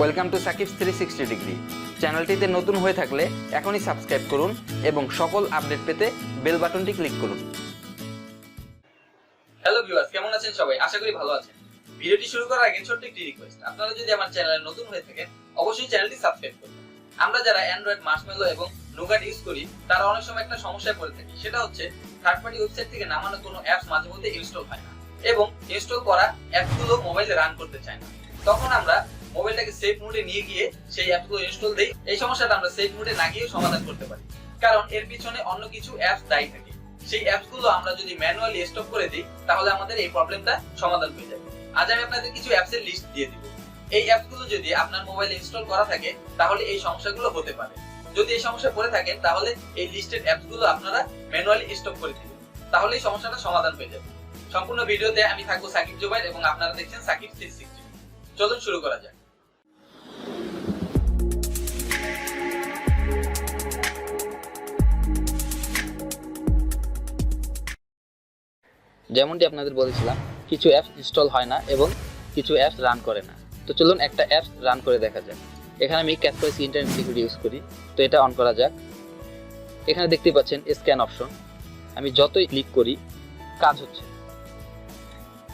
Welcome to Shakib's 360 degree. চ্যানেলটিতে নতুন হয়ে থাকলে এখনই সাবস্ক্রাইব করুন এবং সকল আপডেট পেতে বেল বাটনটি ক্লিক করুন। হ্যালো ভিউয়ার্স, কেমন আছেন সবাই? আশা করি ভালো আছেন। ভিডিওটি শুরু করার আগে ছোট্ট একটি রিকোয়েস্ট, আপনারা যদি আমার চ্যানেলে নতুন হয়ে থাকেন অবশ্যই চ্যানেলটি সাবস্ক্রাইব করবেন। আমরা যারা অ্যান্ড্রয়েড মার্শমেলো এবং নুগাট ইউজ করি তারা অনেক সময় একটা সমস্যায় পড়ে থাকি, সেটা হচ্ছে থার্ড পার্টি ওয়েবসাইট থেকে নামানো কোনো অ্যাপস মাঝে মধ্যে ইনস্টল হয় না এবং ইনস্টল করা অ্যাপগুলো মোবাইলে রান করতে চায় না। তখন আমরা মোবাইলটাকে সেফ মোডে নিয়ে গিয়ে সেই অ্যাপগুলো ইনস্টল দেই। এই সমস্যাটা আমরা সেফ মোডে না গিয়েও সমাধান করতে পারি, কারণ এর পিছনে অন্য কিছু অ্যাপস দায়ী থাকে। সেই অ্যাপসগুলো আমরা যদি ম্যানুয়ালি স্টপ করে দিই তাহলে আমাদের এই প্রবলেমটা সমাধান হয়ে যাবে। আজ আমি আপনাদের কিছু অ্যাপসের লিস্ট দিয়ে দিব। এই অ্যাপসগুলো যদি আপনার মোবাইলে ইনস্টল করা থাকে তাহলে এই সমস্যাগুলো হতে পারে। যদি এই সমস্যা পড়ে থাকেন তাহলে এই লিস্টেড অ্যাপসগুলো আপনারা ম্যানুয়ালি স্টপ করে দিবেন, তাহলে এই সমস্যাটা সমাধান হয়ে যাবে। সম্পূর্ণ ভিডিওতে আমি থাকবো সাকিব জুবাইর এবং আপনারা দেখছেন সাকিব 360। চলুন শুরু করা যাক। যেমনটি আপনাদের বলেছিলাম, কিছু অ্যাপস ইনস্টল হয় না এবং কিছু অ্যাপস রান করে না। তো চলুন একটা অ্যাপস রান করে দেখা যাক। এখানে আমি ক্যাসপারসি ইন্টারনেট সিকিউরিটি ইউজ করি, তো এটা অন করা যাক। এখানে দেখতেই পাচ্ছেন স্ক্যান অপশন, আমি যতই ক্লিক করি কাজ হচ্ছে,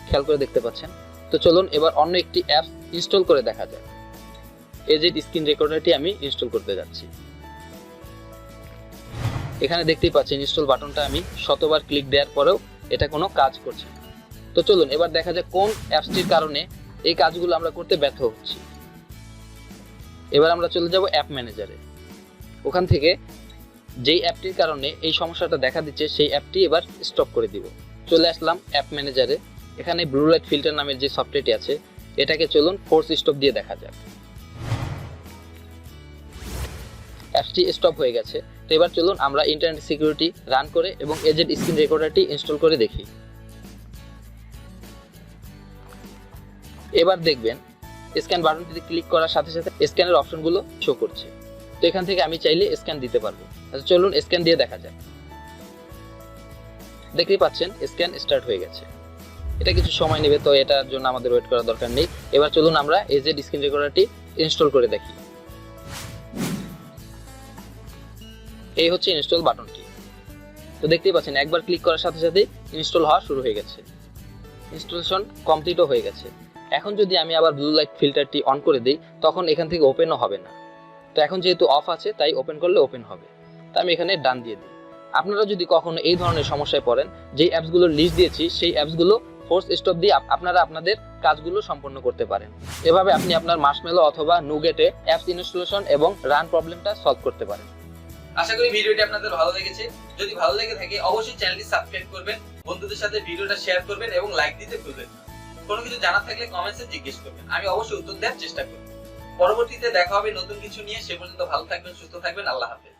খেয়াল করে দেখতে পাচ্ছেন। তো চলুন এবার অন্য একটি অ্যাপস ইনস্টল করে দেখা যাক। এজেড স্ক্রিন রেকর্ডারটি আমি ইনস্টল করতে যাচ্ছি। এখানে দেখতেই পাচ্ছেন ইনস্টল বাটনটা আমি শতবার ক্লিক দেওয়ার পরেও এটা কোনো কাজ করছে না। তো চলুন এবার দেখা যাক কোন অ্যাপসটির কারণে এই কাজগুলো আমরা করতে ব্যর্থ হচ্ছি। এবার আমরা চলে যাব অ্যাপ ম্যানেজারে। ওখান থেকে যেই অ্যাপটির কারণে এই সমস্যাটা দেখা দিচ্ছে সেই অ্যাপটি এবার স্টপ করে দিব। চলে আসলাম অ্যাপ ম্যানেজারে। এখানে ব্লু লাইট ফিল্টার নামের যে সফটওয়্যারটি আছে এটাকে চলুন ফোর্স স্টপ দিয়ে দেখা যাক। অ্যাপটি স্টপ হয়ে গেছে। তো এবার চলুন আমরা ইন্টারনেট সিকিউরিটি রান করে এবং এজেড স্ক্রিন রেকর্ডারটি ইনস্টল করে দেখি। এবার দেখবেন স্ক্যান বাটনটিতে ক্লিক করার সাথে সাথে স্ক্যানের অপশনগুলো শো করছে। তো এখান থেকে আমি চাইলে স্ক্যান দিতে পারবো। আচ্ছা চলুন স্ক্যান দিয়ে দেখা যাক। দেখতেই পাচ্ছেন স্ক্যান স্টার্ট হয়ে গেছে। এটা কিছু সময় নেবে, তো এটার জন্য আমাদের ওয়েট করার দরকার নেই। এবার চলুন আমরা এজেড স্ক্রিন রেকর্ডারটি ইনস্টল করে দেখি। এই হচ্ছে ইনস্টল বাটনটি। তো দেখতেই পাচ্ছেন একবার ক্লিক করার সাথে সাথে ইনস্টল হওয়া শুরু হয়ে গেছে। ইনস্টলেশন কমপ্লিটও হয়ে গেছে। এখন যদি আমি আবার ব্লু লাইট ফিল্টারটি অন করে দিই তখন এখান থেকে ওপেনও হবে না। তো এখন যেহেতু অফ আছে তাই ওপেন করলে ওপেন হবে। তো আমি এখানে ডান দিয়ে দিই। আপনারা যদি কখনো এই ধরনের সমস্যায় পড়েন, যেই অ্যাপসগুলোর লিস্ট দিয়েছি সেই অ্যাপসগুলো ফোর্স স্টপ দিয়ে আপনারা আপনাদের কাজগুলো সম্পন্ন করতে পারেন। এভাবে আপনি আপনার মার্শমেলো অথবা নুগেটে অ্যাপস ইনস্টলেশন এবং রান প্রবলেমটা সলভ করতে পারেন। আশা করি ভিডিওটি আপনাদের ভালো লেগেছে। যদি ভালো লেগে থাকে অবশ্যই চ্যানেলটি সাবস্ক্রাইব করবেন, বন্ধুদের সাথে ভিডিওটা শেয়ার করবেন এবং লাইক দিতে ভুলবেন না। কোনো কিছু জানার থাকলে কমেন্টসে জিজ্ঞেস করবেন, আমি অবশ্যই উত্তর দেওয়ার চেষ্টা করব। পরবর্তীতে দেখা হবে নতুন কিছু নিয়ে। সে পর্যন্ত ভালো থাকবেন, সুস্থ থাকবেন। আল্লাহ হাফেজ।